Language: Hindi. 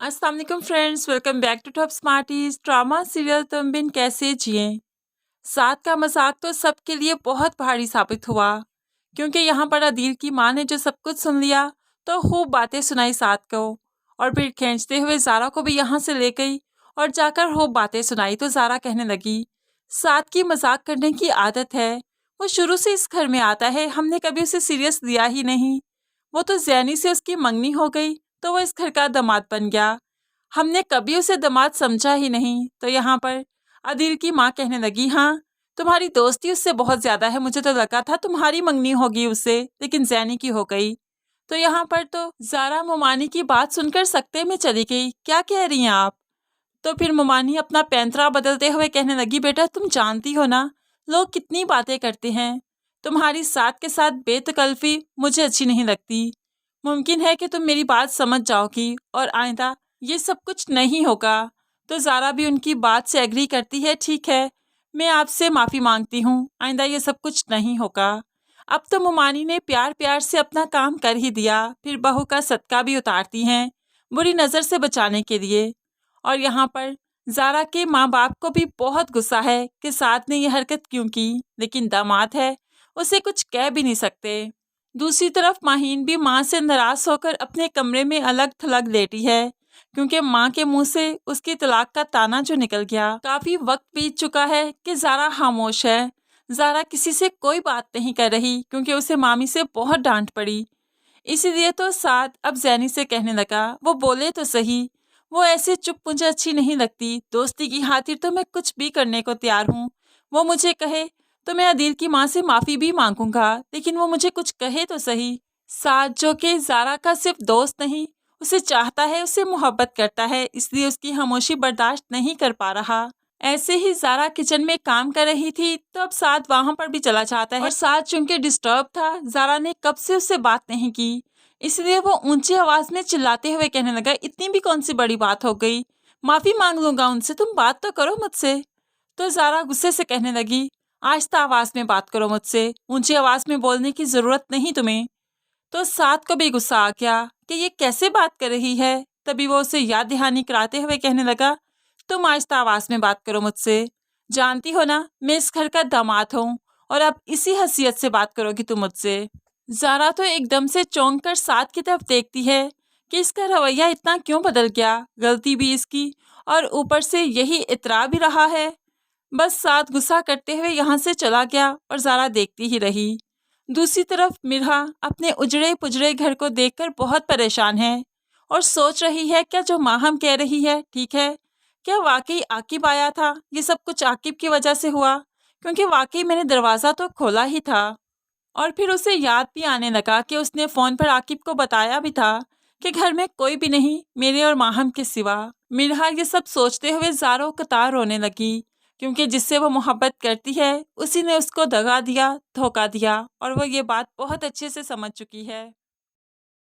अस्सलाम वालेकुम friends, welcome back to Top Smarties. Drama serial Tum Bin कैसे जिए साथ का मजाक तो सबके लिए बहुत भारी साबित हुआ, क्योंकि यहाँ पर अदील की माँ ने जो सब कुछ सुन लिया तो खूब बातें सुनाई साथ को, और फिर खींचते हुए ज़ारा को भी यहाँ से ले गई और जाकर खूब बातें सुनाई। तो ज़ारा कहने लगी, साथ की मजाक करने की आदत है, वो शुरू से इस घर में आता है, हमने कभी उसे सीरियस लिया ही नहीं। वो तो जैनी से उसकी मंगनी हो गई तो वो इस घर का दामाद बन गया, हमने कभी उसे दामाद समझा ही नहीं। तो यहाँ पर अदील की माँ कहने लगी, हाँ तुम्हारी दोस्ती उससे बहुत ज़्यादा है, मुझे तो लगा था तुम्हारी मंगनी होगी उससे, लेकिन जैनी की हो गई। तो यहाँ पर तो ज़ारा मोमानी की बात सुनकर सकते में चली गई, क्या कह रही हैं आप। तो फिर मोमानी अपना पैंतरा बदलते हुए कहने लगी, बेटा तुम जानती हो ना लोग कितनी बातें करते हैं, तुम्हारी साथ के साथ बेतकल्फी मुझे अच्छी नहीं लगती। मुमकिन है कि तुम मेरी बात समझ जाओगी और आइंदा ये सब कुछ नहीं होगा। तो ज़ारा भी उनकी बात से एग्री करती है, ठीक है मैं आपसे माफ़ी मांगती हूँ, आइंदा ये सब कुछ नहीं होगा। अब तो मोमानी ने प्यार प्यार से अपना काम कर ही दिया, फिर बहू का सदका भी उतारती हैं बुरी नज़र से बचाने के लिए। और यहाँ पर ज़ारा के माँ बाप को भी बहुत गुस्सा है कि साथ ने ये हरकत क्यों की, लेकिन दामाद है उसे कुछ कह भी नहीं सकते। दूसरी तरफ माहीन भी माँ से नाराज होकर अपने कमरे में अलग थलग लेटी है, क्योंकि माँ के मुंह से उसकी तलाक का ताना जो निकल गया। काफ़ी वक्त बीत चुका है कि ज़ारा खामोश है, ज़ारा किसी से कोई बात नहीं कर रही क्योंकि उसे मामी से बहुत डांट पड़ी। इसीलिए तो साद अब जैनी से कहने लगा, वो बोले तो सही, वो ऐसे चुप मुझे अच्छी नहीं लगती, दोस्ती की खातिर तो मैं कुछ भी करने को तैयार हूँ। वो मुझे कहे तो मैं अदील की माँ से माफ़ी भी मांगूंगा, लेकिन वो मुझे कुछ कहे तो सही। साद जो कि ज़ारा का सिर्फ दोस्त नहीं, उसे चाहता है, उससे मोहब्बत करता है, इसलिए उसकी खामोशी बर्दाश्त नहीं कर पा रहा। ऐसे ही ज़ारा किचन में काम कर रही थी तो अब साद वहां पर भी चला जाता है, और साद चूंकि डिस्टर्ब था, ज़ारा ने कब से उससे बात नहीं की, इसलिए वो ऊंची आवाज में चिल्लाते हुए कहने लगा, इतनी भी कौन सी बड़ी बात हो गई, माफी मांग लूंगा उनसे, तुम बात तो करो मुझसे। तो ज़ारा गुस्से से कहने लगी, आहिस्ता आवाज में बात करो मुझसे, ऊंची आवाज में बोलने की जरूरत नहीं तुम्हें। तो साद को भी गुस्सा आ गया कि ये कैसे बात कर रही है। तभी वो उसे याद दहानी कराते हुए कहने लगा, तुम आहिस्ता आवाज में बात करो मुझसे, जानती हो ना मैं इस घर का दामाद हूँ, और अब इसी हैसियत से बात करोगी तुम मुझसे। ज़ारा तो एकदम से चौंक कर साद की तरफ देखती है कि इसका रवैया इतना क्यों बदल गया, गलती भी इसकी और ऊपर से यही इतरा भी रहा है। बस साद गुस्सा करते हुए यहाँ से चला गया और ज़ारा देखती ही रही। दूसरी तरफ मिरहा अपने उजड़े पुजड़े घर को देखकर बहुत परेशान है और सोच रही है, क्या जो माहम कह रही है ठीक है, क्या वाकई आकिब आया था, ये सब कुछ आकिब की वजह से हुआ, क्योंकि वाकई मैंने दरवाज़ा तो खोला ही था। और फिर उसे याद भी आने लगा कि उसने फ़ोन पर आकिब को बताया भी था कि घर में कोई भी नहीं मेरे और माहम के सिवा। मिरहा ये सब सोचते हुए ज़ारो कतार रोने लगी, क्योंकि जिससे वो मोहब्बत करती है उसी ने उसको दगा दिया, धोखा दिया, और वो ये बात बहुत अच्छे से समझ चुकी है।